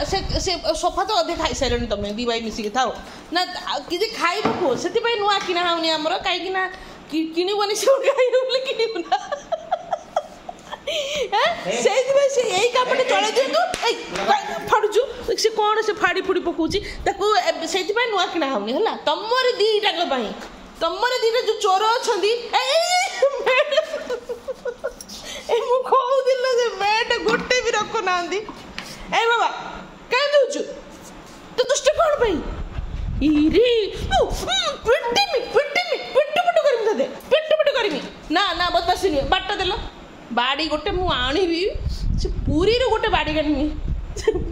से सोफा तो अधे खाई सारे तुम दी भाई मिसिक था ना कि खाइब कुह से नुआ किना होनी आमर कहीं किणवनी से किणुना से यही कामटे चल दिंतु फाड़ुचु से कौन से फाड़ी फुड़ी पकाउची से नुआ किना होनी है तुमर दीटा तुमर दीटा जो चोर अच्छा मैट गोटे भी रखु ना ए बाबा क्या दूचु तो दुष्ट कौन भाई इरे पिट्टू करमी ना ना बदमाशी नहीं बाट देल बाड़ी गोटे मु आनिबी से पूरी रो गोटे बाड़ी काटमी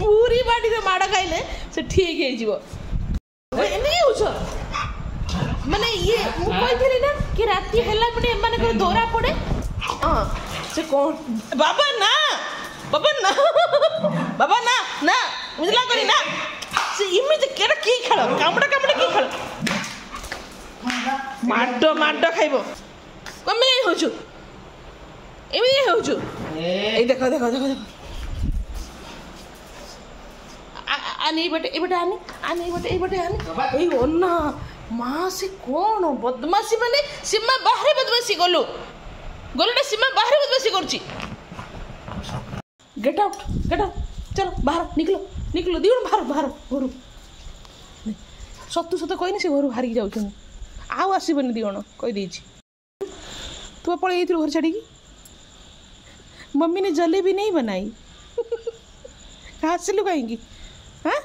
पूरी बाड़ी रे माड़ खाइले से ठीक है जीवो एने होछ माने ये मु कहिथिली ना कि राती हैला पडे माने को दोरा पड़े हां से कौन बाबा ना बाबा ना ना मुझला करी ना से इमेज केरा की खेल कामड़ा की खेल माडो खाइबो कमे होछु एमे होछु ए देखो आनी बटे आनी ए ओन्ना मां से कौन बदमाशी माने सीमा बाहर बदमाशी गलो सीमा बाहर बदमाशी करची गेट आउट चलो बाहर निकलो दियो बाहर घर सतु सत कहनी से घर बाहर जाऊँ आउ आसबनी दिगण कहीदे तू पलि घर छाड़ी मम्मी ने जलेबी नहीं बनाई आसिलु कहीं हाँ